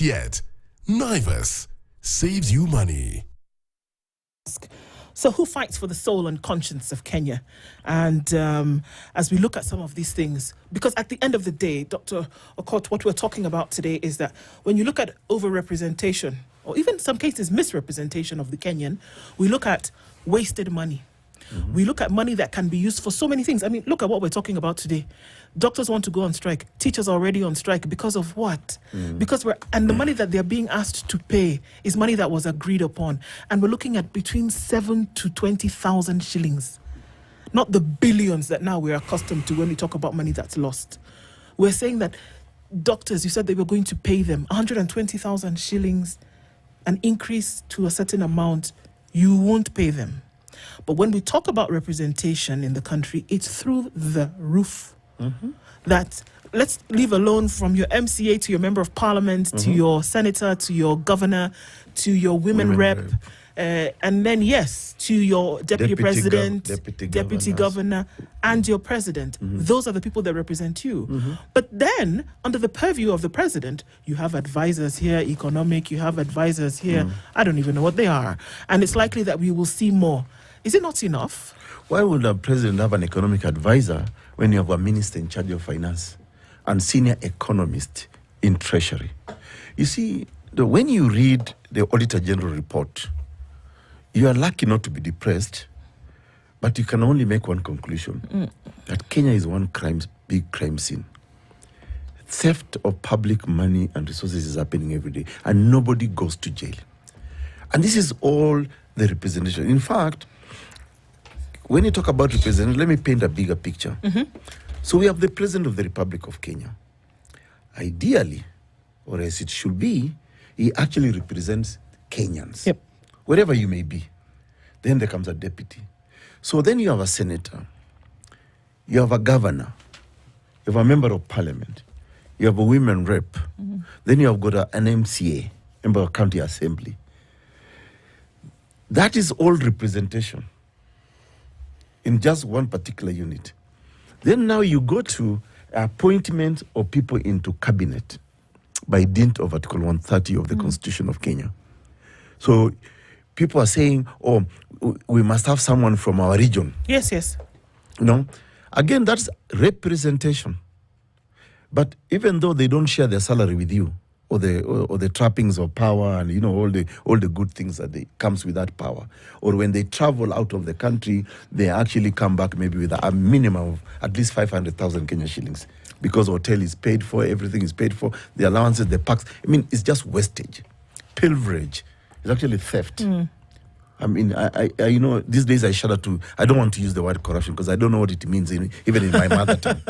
Yet, Naivas saves you money. So who fights for the soul and conscience of Kenya? And as we look at some of these things, because at the end of the day, Dr. Aukot, what we're talking about today is that when you look at overrepresentation, or even in some cases misrepresentation of the Kenyan, we look at wasted money. Mm-hmm. We look at money that can be used for so many things. I mean, look at what we're talking about today. Doctors want to go on strike. Teachers are already on strike because of what? Because the money that they're being asked to pay is money that was agreed upon. And we're looking at between 7 to 20,000 shillings. Not the billions that now we're accustomed to when we talk about money that's lost. We're saying that doctors, you said they were going to pay them 120,000 shillings, an increase to a certain amount, you won't pay them. But when we talk about representation in the country, it's through the roof. Mm-hmm. That, let's leave alone from your MCA to your member of parliament, to your senator, to your governor, to your women rep. And then, yes, to your deputy president, deputy governor, and your president. Those are the people that represent you. But then, under the purview of the president, you have advisors here, economic, you have advisors here. I don't even know what they are. And it's likely that we will see more. Is it not enough? Why would a president have an economic advisor when you have a minister in charge of finance and senior economist in treasury? You see, when you read the Auditor General report, you are lucky not to be depressed, but you can only make one conclusion, that Kenya is one big crime scene. Theft of public money and resources is happening every day, and nobody goes to jail. And this is all the representation. In fact, when you talk about representation, let me paint a bigger picture. So we have the President of the Republic of Kenya. Ideally, or as it should be, he actually represents Kenyans. Yep. Wherever you may be. Then there comes a deputy. So then you have a senator. You have a governor. You have a member of parliament. You have a women rep. Then you have got an MCA, member of county assembly. That is all representation in just one particular unit. Then now you go to appointment of people into cabinet by dint of Article 130 of the Constitution of Kenya. So people are saying, oh, we must have someone from our region. Yes. Again, that's representation. But even though they don't share their salary with you, or the trappings of power and all the good things that comes with that power, or when they travel out of the country, they actually come back maybe with a minimum of at least 500,000 Kenya shillings, because hotel is paid for, everything is paid for, the allowances, the packs. I mean, it's just wastage, pilferage. It's actually theft. I mean, I these days I shudder I don't want to use the word corruption because I don't know what it means even in my mother tongue.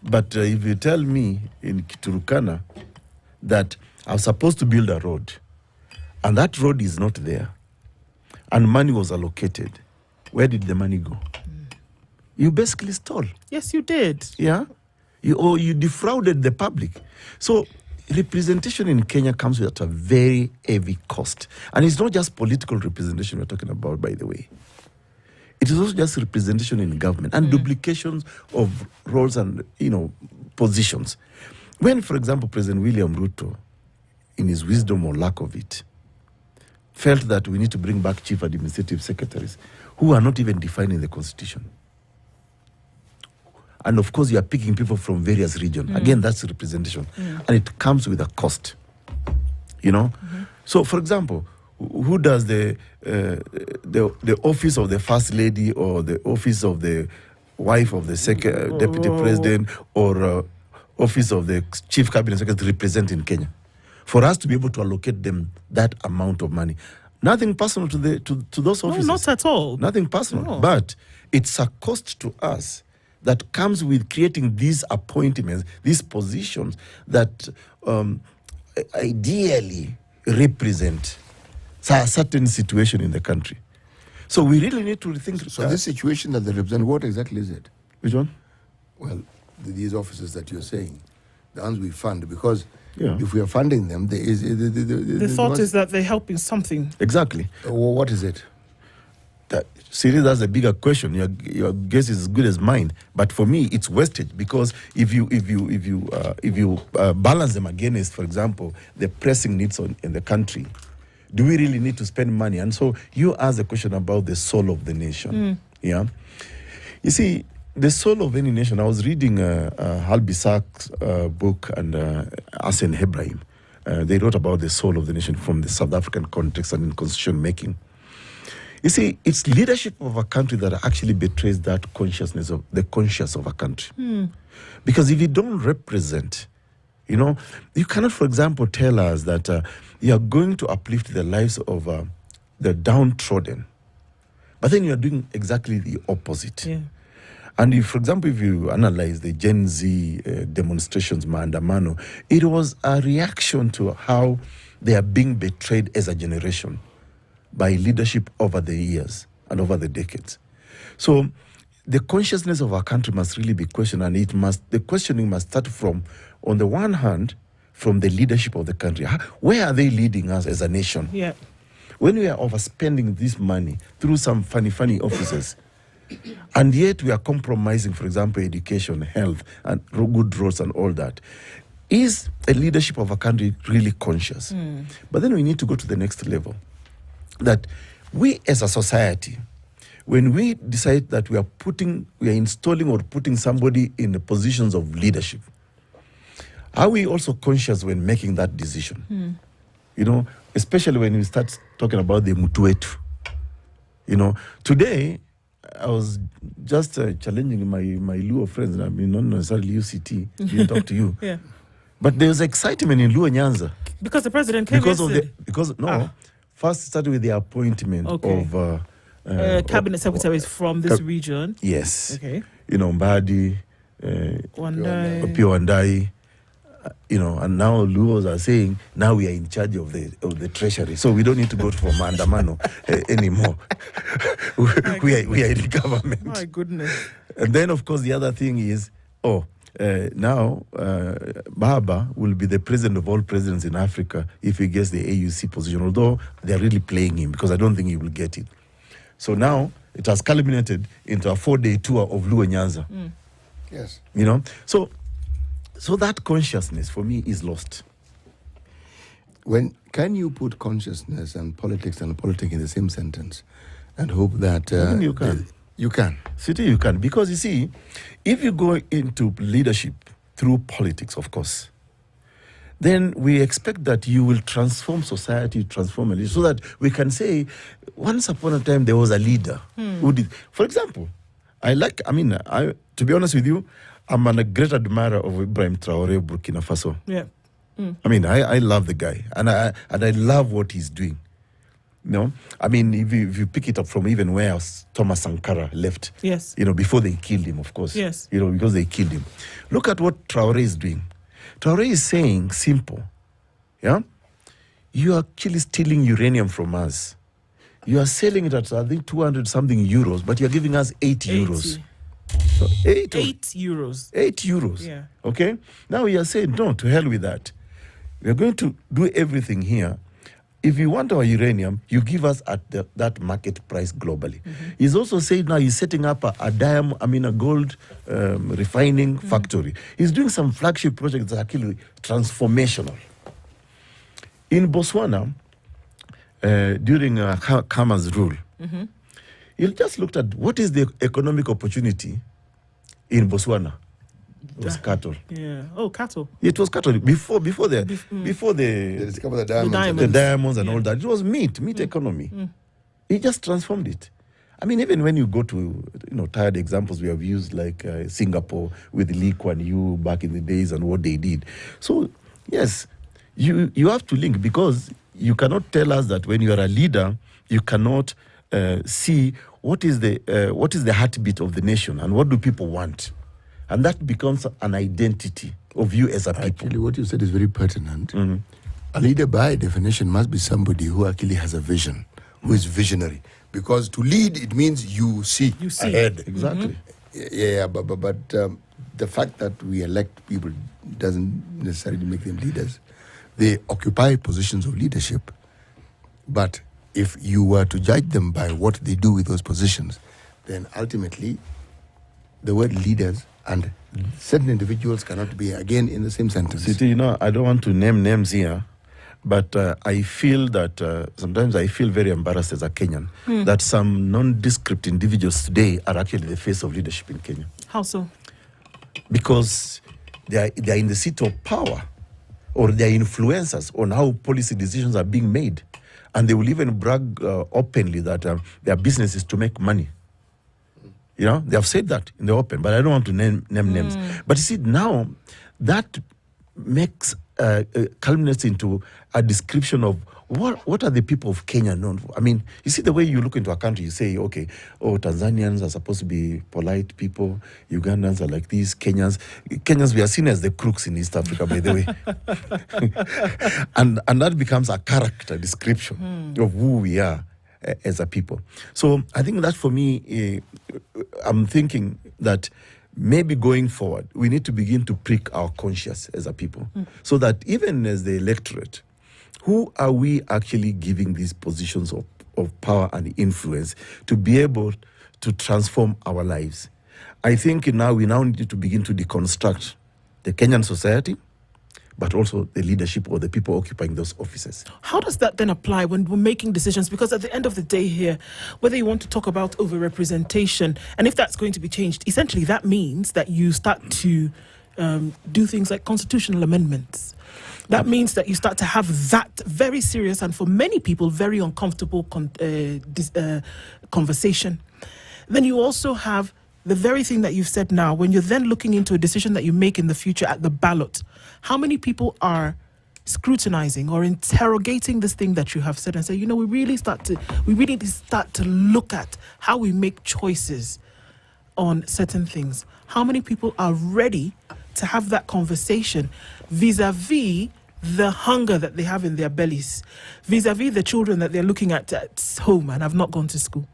But if you tell me in Turkana that I'm supposed to build a road and that road is not there and money was allocated, where did the money go? You basically stole. Yes, you did. Yeah? You defrauded the public. So representation in Kenya comes at a very heavy cost. And it's not just political representation we're talking about, by the way. It is also just representation in government and duplications of roles and, positions. When, for example, President William Ruto, in his wisdom or lack of it, felt that we need to bring back chief administrative secretaries who are not even defined in the constitution. And of course, you are picking people from various regions. Again, that's representation. And it comes with a cost, So, for example, who does the office of the first lady or the office of the wife of the deputy president or office of the chief cabinet secretary represent in Kenya? For us to be able to allocate them that amount of money. Nothing personal to those offices. No, not at all. Nothing personal. No. But it's a cost to us that comes with creating these appointments, these positions that ideally represent a certain situation in the country. So we really need to rethink. So this situation that they represent, what exactly is it? Which one? Well, these offices that you're saying, the ones we fund, because if we are funding them, there is... The thought is that they help in something. Exactly. What is it? That's a bigger question. Your guess is as good as mine. But for me, it's wastage, because if you balance them against, for example, the pressing needs in the country, do we really need to spend money? And so you asked the question about the soul of the nation. Yeah, you see, the soul of any nation. I was reading Hal Bisak's book and Asen Hebrahim. They wrote about the soul of the nation from the South African context and in constitution making. You see, it's leadership of a country that actually betrays that consciousness of the conscience of a country. Because if you don't represent, you cannot, for example, tell us that you are going to uplift the lives of the downtrodden, but then you are doing exactly the opposite. Yeah. And if, for example, if you analyze the Gen Z demonstrations, Maandamano, it was a reaction to how they are being betrayed as a generation by leadership over the years and over the decades. So the consciousness of our country must really be questioned, and the questioning must start from, on the one hand, from the leadership of the country. Where are they leading us as a nation? Yeah. When we are overspending this money through some funny offices, and yet we are compromising, for example, education, health, and good roads and all that, is a leadership of a country really conscious? But then we need to go to the next level. That we as a society, when we decide that we are installing or putting somebody in the positions of leadership, are we also conscious when making that decision? Especially when we start talking about the mutuetu. Today, I was just challenging my Luo friends, I mean, not necessarily UCT, didn't talk to you. Yeah. But there was excitement in Luo Nyanza. Because the president came First started with the appointment of cabinet secretaries from this region. Yes. Okay. Mbadi, Wandai. Pio Wandai, and now Luos are saying now we are in charge of the treasury, so we don't need to go for Maandamano anymore. we are in the government. My goodness. And then, of course, the other thing is, now Baba will be the president of all presidents in Africa if he gets the AUC position, although they're really playing him, because I don't think he will get it. So now it has culminated into a 4-day tour of Luo Nyanza. Yes. So that consciousness for me is lost. Can you put consciousness and politics in the same sentence and hope that you can? You can. City, you can. Because you see, if you go into leadership through politics, of course, then we expect that you will transform society, transform a leader, so that we can say, once upon a time there was a leader who did. For example, to be honest with you, I'm a great admirer of Ibrahim Traore, Burkina Faso. Yeah. I love the guy, and I love what he's doing. If you pick it up from even where Thomas Sankara left. Yes. Before they killed him, of course. Yes. Because they killed him. Look at what Traore is doing. Traore is saying, simple, yeah? You are actually stealing uranium from us. You are selling it at, I think, 200 something euros, but you're giving us 8 euros. So 8 euros. 8 euros. Yeah. Okay? Now you are saying, no, to hell with that. We are going to do everything here. If you want our uranium, you give us at that market price globally. He's also said now he's setting up a gold refining factory. He's doing some flagship projects that are actually transformational. In Botswana, during Khama's rule, you just looked at what is the economic opportunity in Botswana. It was cattle. Yeah. Oh, cattle. It was cattle before they discovered the diamonds and all that. It was meat economy. He just transformed it. Even when you go to tired examples we have used, like Singapore with Lee Kuan Yew back in the days and what they did. So yes, you have to link, because you cannot tell us that when you are a leader you cannot see what is the heartbeat of the nation and what do people want. And that becomes an identity of you as a people. Actually, what you said is very pertinent. A leader, by definition, must be somebody who actually has a vision, who is visionary. Because to lead, it means you see ahead. Exactly. Yeah, but the fact that we elect people doesn't necessarily make them leaders. They occupy positions of leadership, but if you were to judge them by what they do with those positions, then ultimately the word leaders and certain individuals cannot be again in the same sentence. City, I don't want to name names here, but I feel that sometimes I feel very embarrassed as a Kenyan that some nondescript individuals today are actually the face of leadership in Kenya. How so? Because they are in the seat of power, or they are influencers on how policy decisions are being made. And they will even brag openly that their business is to make money. They have said that in the open, but I don't want to name names. But you see, now that makes culminates into a description of what are the people of Kenya known for. I mean, you see the way you look into a country, you say, okay, Tanzanians are supposed to be polite people, Ugandans are like these, Kenyans, we are seen as the crooks in East Africa, by the way. and that becomes a character description of who we are as a people. So I think that for me, I'm thinking that maybe going forward, we need to begin to prick our conscience as a people, so that even as the electorate, who are we actually giving these positions of power and influence to be able to transform our lives? I think we now need to begin to deconstruct the Kenyan society, but also the leadership or the people occupying those offices. How does that then apply when we're making decisions? Because at the end of the day here, whether you want to talk about overrepresentation, and if that's going to be changed, essentially that means that you start to do things like constitutional amendments. That means that you start to have that very serious and for many people very uncomfortable conversation. Then you also have the very thing that you've said now, when you're then looking into a decision that you make in the future at the ballot, how many people are scrutinizing or interrogating this thing that you have said and say, we really need to start to look at how we make choices on certain things. How many people are ready to have that conversation vis-a-vis the hunger that they have in their bellies, vis-a-vis the children that they're looking at home and have not gone to school?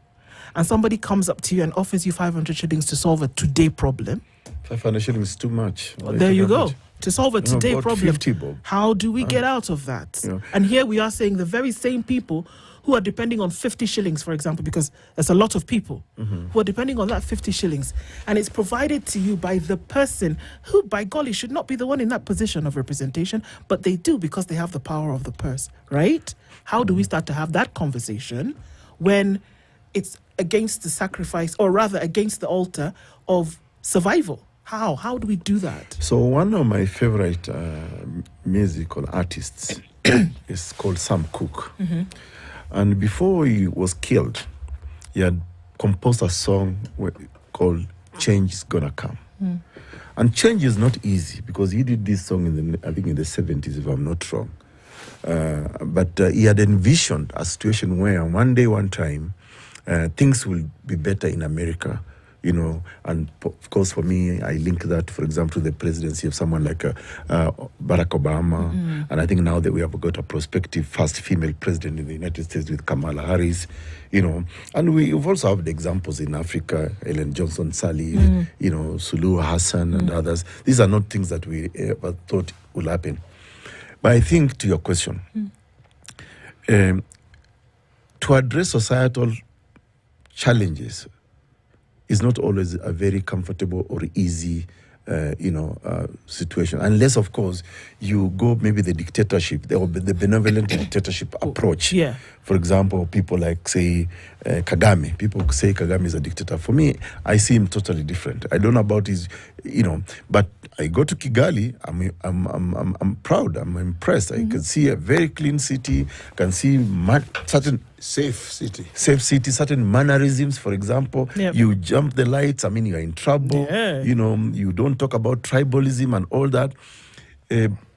And somebody comes up to you and offers you 500 shillings to solve a today problem. 500 shillings is too much. Well, there you go. To solve a today problem. 50, Bob. How do we get out of that? And here we are saying the very same people who are depending on 50 shillings, for example, because there's a lot of people who are depending on that 50 shillings. And it's provided to you by the person who, by golly, should not be the one in that position of representation, but they do because they have the power of the purse, right? How do we start to have that conversation when it's against the sacrifice, or rather against the altar of survival? How do we do that? So one of my favorite musical artists is called Sam Cooke. And before he was killed, he had composed a song called Change Is Gonna Come. And change is not easy, because he did this song in the 70s, if I'm not wrong. But he had envisioned a situation where one time, things will be better in America, and of course for me, I link that, for example, to the presidency of someone like Barack Obama. And I think now that we have got a prospective first female president in the United States with Kamala Harris, and we've also had examples in Africa, Ellen Johnson Sirleaf, Suluhu Hassan and others. These are not things that we ever thought would happen. But I think, to your question, to address societal challenges is not always a very comfortable or easy, situation. Unless, of course, you go maybe the dictatorship, the benevolent dictatorship approach. Yeah. For example, people like, say, Kagame. People say Kagame is a dictator. For me, I see him totally different. I don't know about his, but I go to Kigali, I'm proud, I'm impressed. I can see a very clean city, can see certain safe city, certain mannerisms, for example. Yep. You jump the lights, you're in trouble. Yeah. You don't talk about tribalism and all that.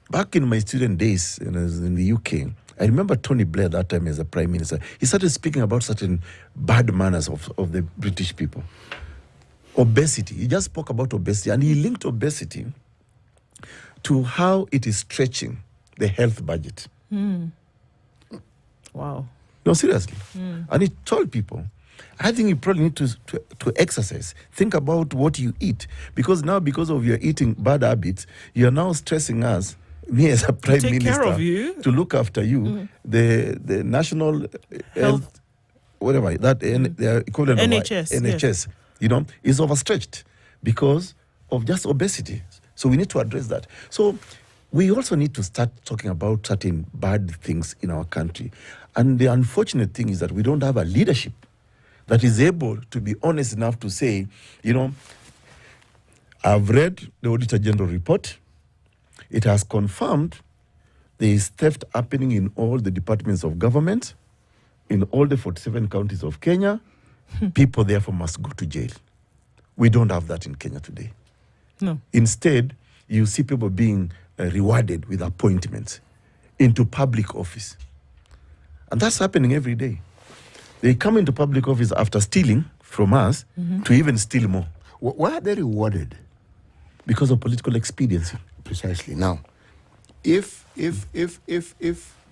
Back in my student days, in the UK, I remember Tony Blair that time as a prime minister. He started speaking about certain bad manners of the British people. Obesity. He just spoke about obesity, and he linked obesity to how it is stretching the health budget. Wow. No, seriously. And he told people, I think you probably need to exercise. Think about what you eat. Because now, because of your eating bad habits, you're now stressing us me as a prime take minister care of you. to look after you. The national health, whatever that the equivalent NHS, of NHS, is overstretched because of just obesity. So we need to address that. So we also need to start talking about certain bad things in our country. And the unfortunate thing is that we don't have a leadership that is able to be honest enough to say, I've read the Auditor General report. It has confirmed there is theft happening in all the departments of government, in all the 47 counties of Kenya. People therefore must go to jail. We don't have that in Kenya today. No. Instead, you see people being rewarded with appointments into public office. And that's happening every day. They come into public office after stealing from us to even steal more. Why are they rewarded? Because of political expediency. Precisely. Now, if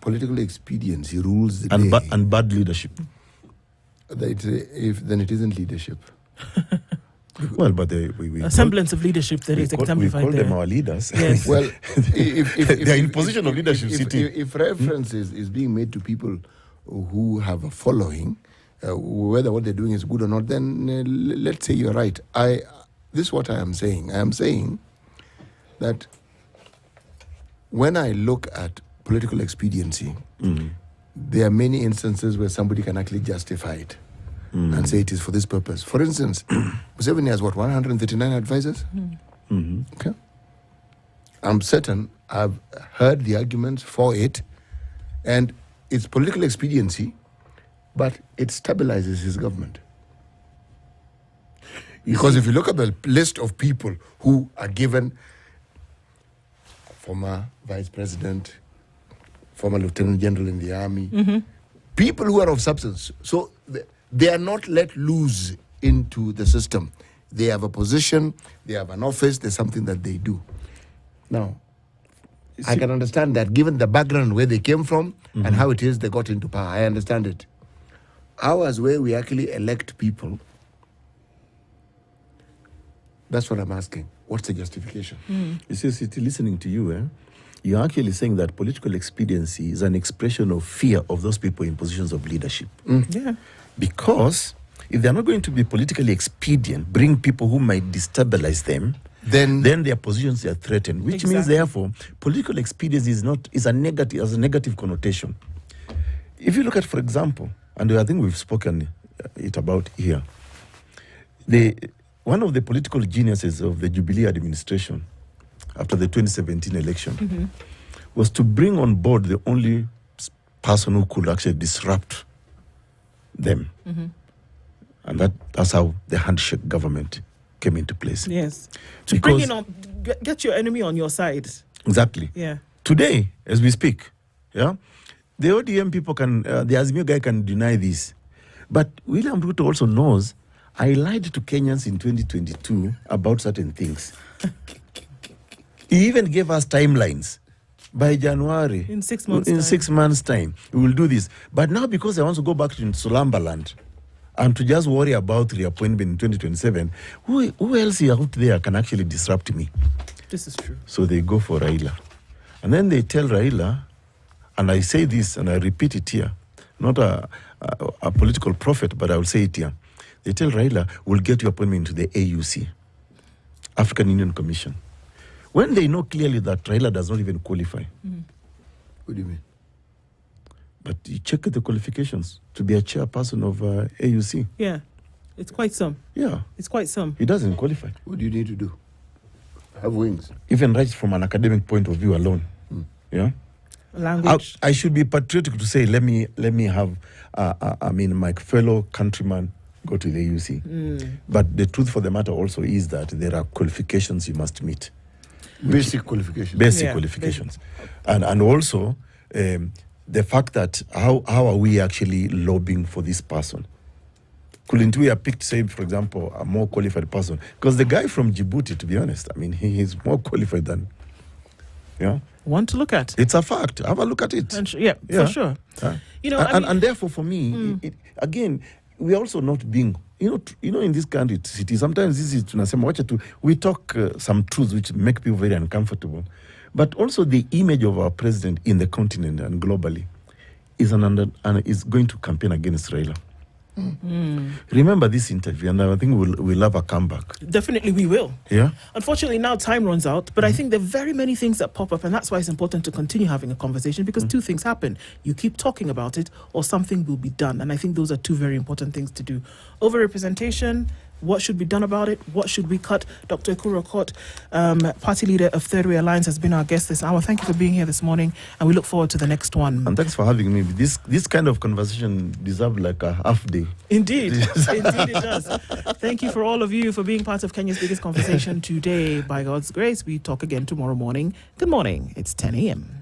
political expediency rules the And, day, and bad leadership. then it isn't leadership. Well, but we A semblance of leadership that is we exemplified call there. them our leaders. Yes. Well, if They're in position of leadership sitting. If reference is being made to people who have a following, whether what they're doing is good or not, then let's say you're right. This is what I am saying. I am saying that when I look at political expediency, there are many instances where somebody can actually justify it and say it is for this purpose. For instance, Museveni has 139 advisors? Okay. I'm certain I've heard the arguments for it, and it's political expediency, but it stabilizes his government. Because if you look at the list of people who are given former vice president, former lieutenant general in the army, people who are of substance. So they are not let loose into the system. They have a position, they have an office, there's something that they do. Now, I can understand that given the background where they came from and how it is they got into power. I understand it. Ours, where we actually elect people, that's what I'm asking. What's the justification? You see, Siti, listening to you, you're actually saying that political expediency is an expression of fear of those people in positions of leadership. Yeah. Because if they're not going to be politically expedient, bring people who might destabilize them, then their positions are threatened. Which means, therefore, political expediency has a negative connotation. If you look at, for example, and I think we've spoken it about here, one of the political geniuses of the Jubilee administration after the 2017 election was to bring on board the only person who could actually disrupt them. And that's how the handshake government came into place. Yes. To bring in get your enemy on your side. Exactly. Yeah. Today, as we speak, the ODM people the Azimio guy can deny this. But William Ruto also knows I lied to Kenyans in 2022 about certain things. He even gave us timelines. By January, in 6 months' in time. 6 months' time, we will do this. But now, because I want to go back to Solambaland and to just worry about reappointment in 2027, who else out there can actually disrupt me? This is true. So they go for Raila. And then they tell Raila, and I say this and I repeat it here, not a political prophet, but I will say it here. They tell Raila, we'll get you appointment to the AUC, African Union Commission. When they know clearly that Raila does not even qualify. What do you mean? But you check the qualifications to be a chairperson of AUC. Yeah. It's quite some. Yeah. It's quite some. He doesn't qualify. What do you need to do? Have wings. Even right from an academic point of view alone. Yeah. Language. I should be patriotic to say, let me have, my fellow countrymen go to the AUC. But the truth for the matter also is that there are qualifications you must meet. Basic qualifications. Basic qualifications. And also the fact that how are we actually lobbying for this person? Couldn't we have picked, say, for example, a more qualified person? Because the guy from Djibouti, to be honest, he is more qualified than, One to look at. It's a fact. Have a look at it. For sure. And therefore, for me, again, we are also not being, in this country, city, sometimes this is, we talk some truths which make people very uncomfortable. But also the image of our president in the continent and globally is is going to campaign against Raila. Remember this interview, and I think we'll have a comeback. Definitely we will. Yeah. Unfortunately, now time runs out, but I think there are very many things that pop up, and that's why it's important to continue having a conversation, because two things happen. You keep talking about it, or something will be done. And I think those are two very important things to do. Overrepresentation, what should be done about it? What should we cut? Dr. Aukot, party leader of Third Way Alliance, has been our guest this hour. Thank you for being here this morning, and we look forward to the next one. And thanks for having me. This kind of conversation deserves like a half day. Indeed. Indeed it does. Thank you for all of you for being part of Kenya's biggest conversation today. By God's grace, we talk again tomorrow morning. Good morning. It's 10 a.m.